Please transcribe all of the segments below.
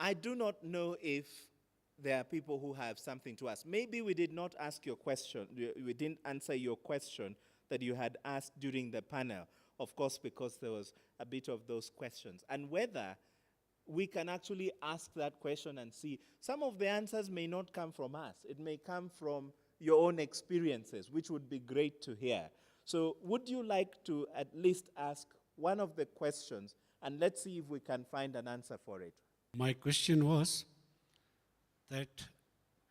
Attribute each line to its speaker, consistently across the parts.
Speaker 1: I do not know if there are people who have something to ask. Maybe we did not ask your question, we didn't answer your question that you had asked during the panel, of course, because there was a bit of those questions. And whether we can actually ask that question and see, some of the answers may not come from us. It may come from your own experiences, which would be great to hear. So would you like to at least ask one of the questions, and let's see if we can find an answer for it.
Speaker 2: My question was that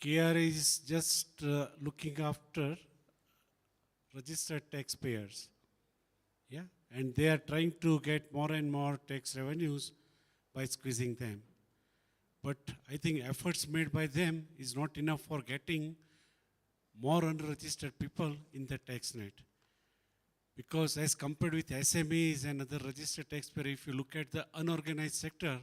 Speaker 2: KRA is just looking after registered taxpayers, yeah, and they are trying to get more and more tax revenues by squeezing them. But I think efforts made by them is not enough for getting more unregistered people in the tax net. Because as compared with SMEs and other registered taxpayers, if you look at the unorganized sector,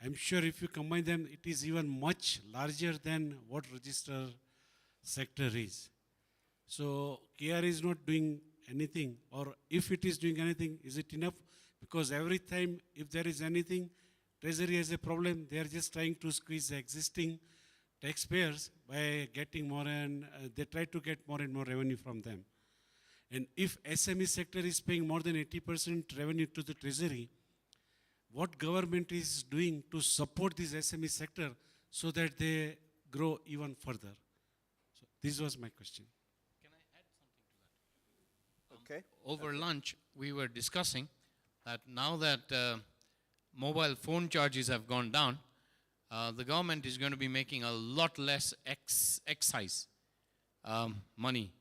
Speaker 2: I'm sure if you combine them, it is even much larger than what registered sector is. So KR is not doing anything, or if it is doing anything, is it enough? Because every time if there is anything, Treasury has a problem, they are just trying to squeeze the existing taxpayers by getting more and they try to get more and more revenue from them. And if SME sector is paying more than 80% revenue to the Treasury, what government is doing to support this SME sector so that they grow even further? So this was my question.
Speaker 3: Can I add something to that?
Speaker 1: Okay.
Speaker 3: Over lunch, we were discussing that now that mobile phone charges have gone down, the government is going to be making a lot less excise money.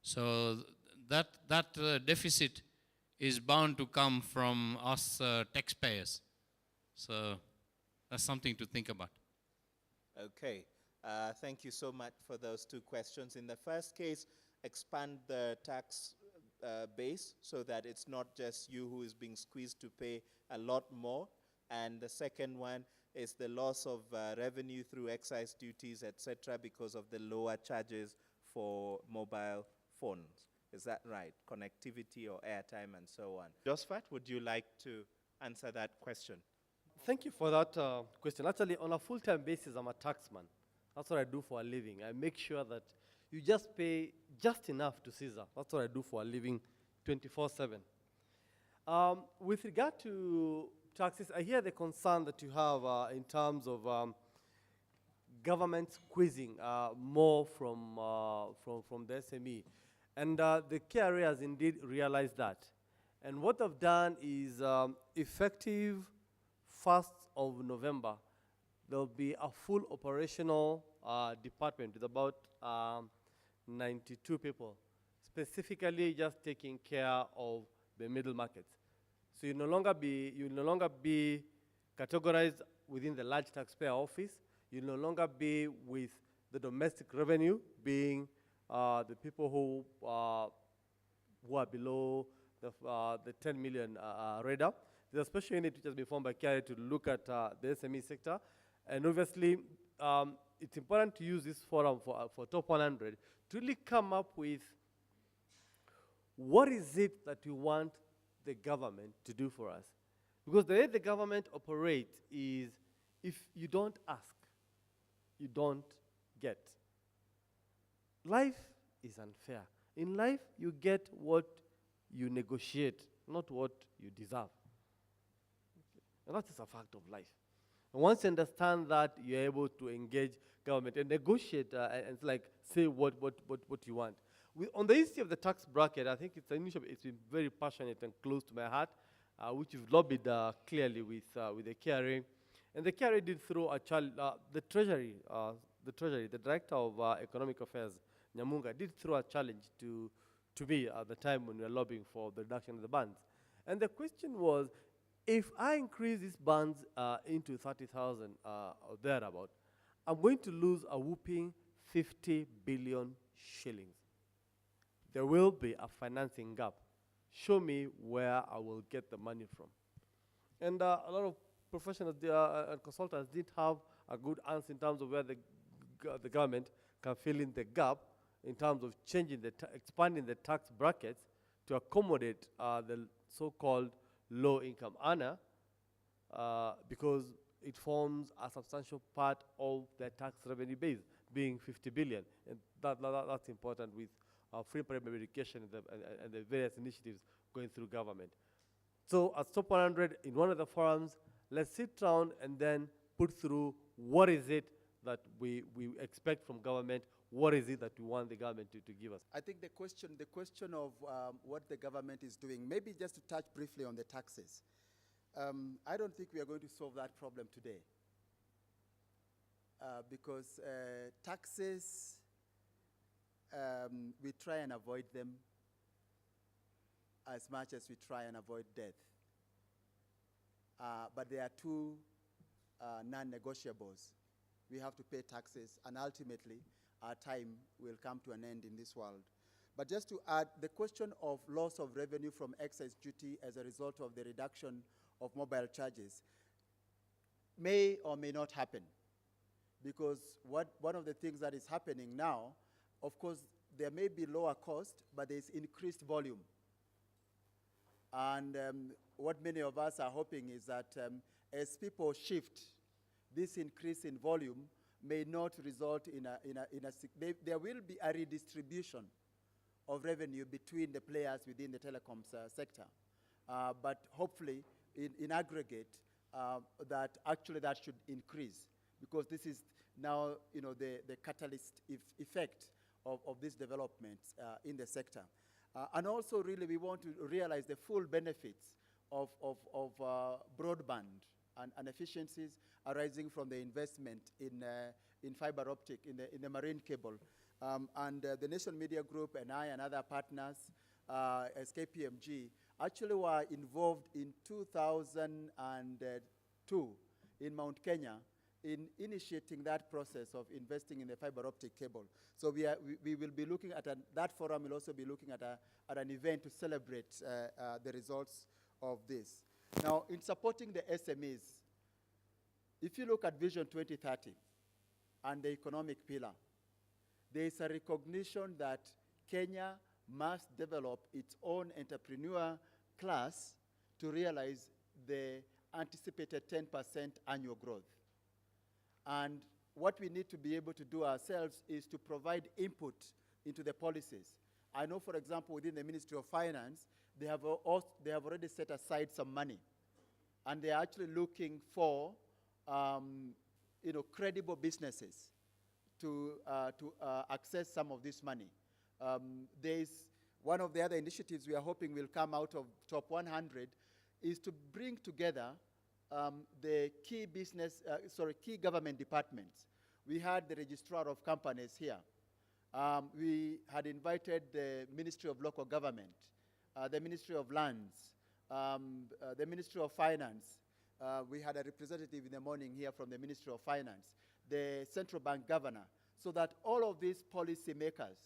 Speaker 3: So that deficit is bound to come from us taxpayers. So that's something to think about.
Speaker 1: Okay. Thank you so much for those two questions. In the first case, expand the tax base so that it's not just you who is being squeezed to pay a lot more. And the second one is the loss of revenue through excise duties, etc., because of the lower charges for mobile phones. Is that right? Connectivity or airtime and so on. Josephat, would you like to answer that question?
Speaker 4: Thank you for that question. Actually, on a full-time basis, I'm a taxman. That's what I do for a living. I make sure that you just pay just enough to Caesar. That's what I do for a living 24/7. With regard to taxes, I hear the concern that you have in terms of government squeezing more from the SME. And the KRA has indeed realized that. And what I've done is effective 1st of November, there'll be a full operational department with about 92 people, specifically just taking care of the middle markets. So you'll no longer be categorized within the large taxpayer office. You'll no longer be with the domestic revenue being the people who are below the 10 million radar. There's a special unit which has been formed by KRA to look at the SME sector. And obviously, it's important to use this forum for TOP100 to really come up with what is it that we want the government to do for us. Because the way the government operates is if you don't ask, you don't get. Life is unfair. In life, you get what you negotiate, not what you deserve. And that is a fact of life. And once you understand that, you're able to engage government and negotiate and like say what you want. On the issue of the tax bracket, I think it's an issue, it's been very passionate and close to my heart, which you've lobbied clearly with the KRA. And the KRA did throw a challenge, the Treasury, the Director of Economic Affairs, Nyamunga, did throw a challenge to me at the time when we were lobbying for the reduction of the bans. And the question was, if I increase these bans into 30,000 or thereabout, I'm going to lose a whooping 50 billion shillings. There will be a financing gap. Show me where I will get the money from. And a lot of professionals and consultants did have a good answer in terms of where the government can fill in the gap in terms of expanding the tax brackets to accommodate the so-called low-income earner, because it forms a substantial part of their tax revenue base, being 50 billion. And that's important with free primary education and the various initiatives going through government. So as Top 100, in one of the forums, let's sit down and then put through what is it that we expect from government, what is it that we want the government to give us.
Speaker 5: I think the question of what the government is doing, maybe just to touch briefly on the taxes. I don't think we are going to solve that problem today. Because taxes, we try and avoid them as much as we try and avoid death. But there are two non-negotiables. We have to pay taxes, and ultimately, our time will come to an end in this world. But just to add, the question of loss of revenue from excise duty as a result of the reduction of mobile charges may or may not happen. Because one of the things that is happening now, of course, there may be lower cost, but there's increased volume. And what many of us are hoping is that as people shift, this increase in volume may not result in there will be a redistribution of revenue between the players within the telecoms sector. But hopefully, in aggregate, that should increase, because this is now, the catalyst effect of these developments in the sector. And also, really, we want to realize the full benefits of broadband and efficiencies arising from the investment in fiber optic, in the marine cable. And the Nation Media Group and I and other partners, as KPMG, actually were involved in 2002 in Mount Kenya in initiating that process of investing in the fiber optic cable. So we will be looking at that forum. Will also be looking at an event to celebrate the results of this. Now, in supporting the SMEs, if you look at Vision 2030 and the economic pillar, there is a recognition that Kenya must develop its own entrepreneur class to realize the anticipated 10% annual growth. And what we need to be able to do ourselves is to provide input into the policies. I know, for example, within the Ministry of Finance, they have already set aside some money, and they are actually looking for credible businesses to access some of this money. There's one of the other initiatives we are hoping will come out of Top 100 is to bring together the key government departments. We had the Registrar of Companies here. We had invited the Ministry of Local Government, the Ministry of Lands, the Ministry of Finance. We had a representative in the morning here from the Ministry of Finance, the Central Bank Governor, so that all of these policy makers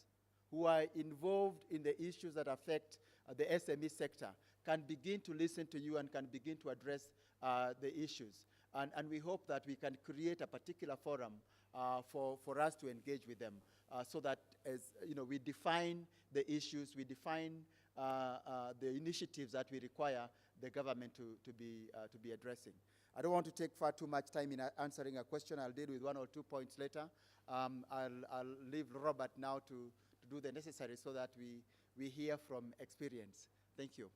Speaker 5: who are involved in the issues that affect the SME sector can begin to listen to you and can begin to address the issues. And we hope that we can create a particular forum for us to engage with them, so that we define the issues, we define the initiatives that we require the government to be addressing. I don't want to take far too much time in answering a question. I'll deal with one or 2 points later. I'll leave Robert now to do the necessary so that we hear from experience. Thank you.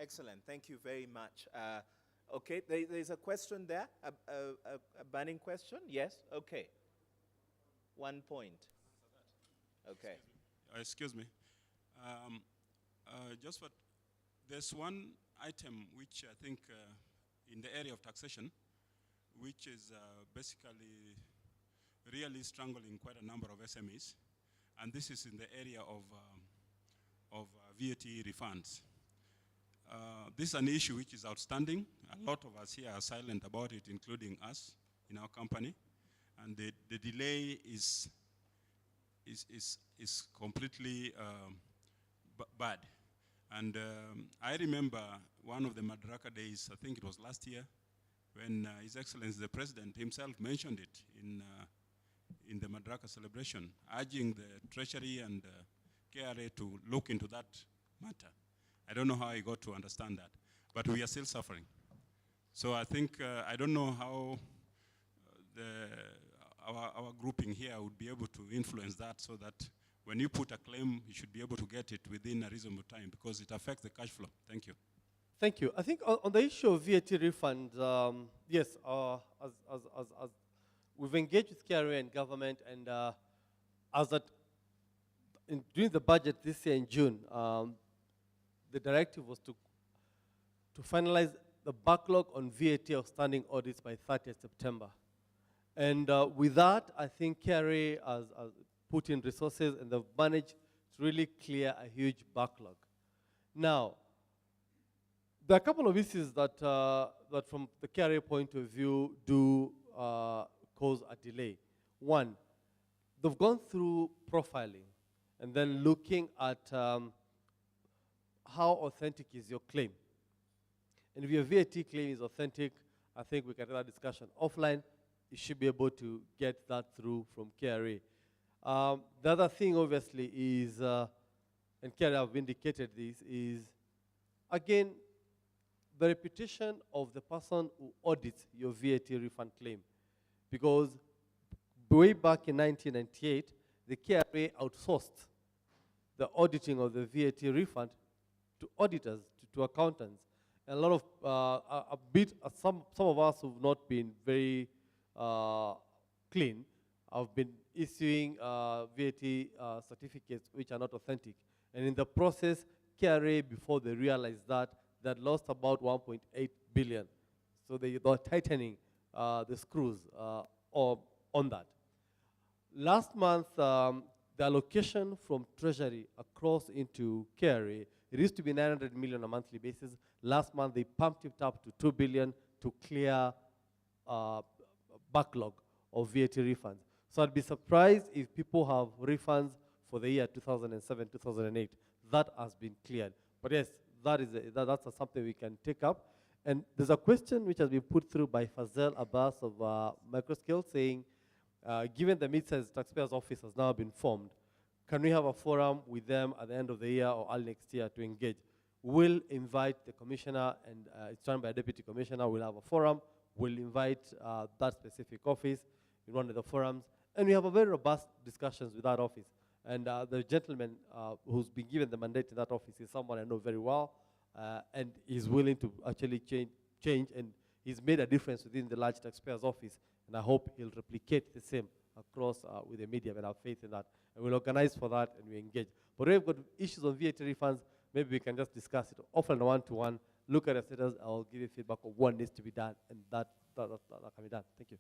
Speaker 1: Excellent. Thank you very much. Okay, there's a question there, a burning question? Yes? Okay. 1 point. Okay.
Speaker 6: Excuse me. There's one item which I think in the area of taxation, which is basically really strangling quite a number of SMEs, and this is in the area of VAT refunds. This is an issue which is outstanding. A lot of us here are silent about it, including us in our company, and the delay is completely bad. And I remember one of the Madaraka days, I think it was last year, when His Excellency the President himself mentioned it in the Madaraka celebration, urging the Treasury and KRA to look into that matter. I don't know how I got to understand that. but we are still suffering. So I think, I don't know how our grouping here would be able to influence that, so that when you put a claim, you should be able to get it within a reasonable time, because it affects the cash flow. Thank you.
Speaker 4: Thank you. I think on the issue of VAT refund, yes, as we've engaged with KRA and government, and during the budget this year in June, the directive was to finalize the backlog on VAT outstanding audits by 30th September. And with that, I think KRA has put in resources, and they've managed to really clear a huge backlog. Now, there are a couple of issues that, that from the KRA point of view do cause a delay. One, they've gone through profiling and then looking at how authentic is your claim. And if your VAT claim is authentic, I think we can have that discussion offline. You should be able to get that through from KRA. The other thing, obviously, is, and KRA have indicated this, is, again, the reputation of the person who audits your VAT refund claim. Because way back in 1998, the KRA outsourced the auditing of the VAT refund to auditors, to accountants. And a lot of, some of us who've not been very clean have been issuing VAT certificates which are not authentic. And in the process, KRA, before they realized that, they had lost about 1.8 billion. So they were tightening the screws on that. Last month, the allocation from Treasury across into KRA, it used to be 900 million on a monthly basis. Last month, they pumped it up to 2 billion to clear backlog of VAT refunds. So I'd be surprised if people have refunds for the year 2007, 2008. That has been cleared. But yes, that's something we can take up. And there's a question which has been put through by Fazel Abbas of Microscale saying, given the mid-sized taxpayers office has now been formed, can we have a forum with them at the end of the year or early next year to engage? We'll invite the commissioner, and it's run by a deputy commissioner. We'll have a forum. We'll invite that specific office in one of the forums. And we have a very robust discussions with that office. And the gentleman who's been given the mandate in that office is someone I know very well, and is willing to actually change, and he's made a difference within the large taxpayers office. And I hope he'll replicate the same across with the media, and I have faith in that. And we'll organize for that, and we engage. But we've got issues on VAT refunds. Maybe we can just discuss it offline, one-to-one, look at the status. I'll give you feedback of what needs to be done, and that can be done. Thank you.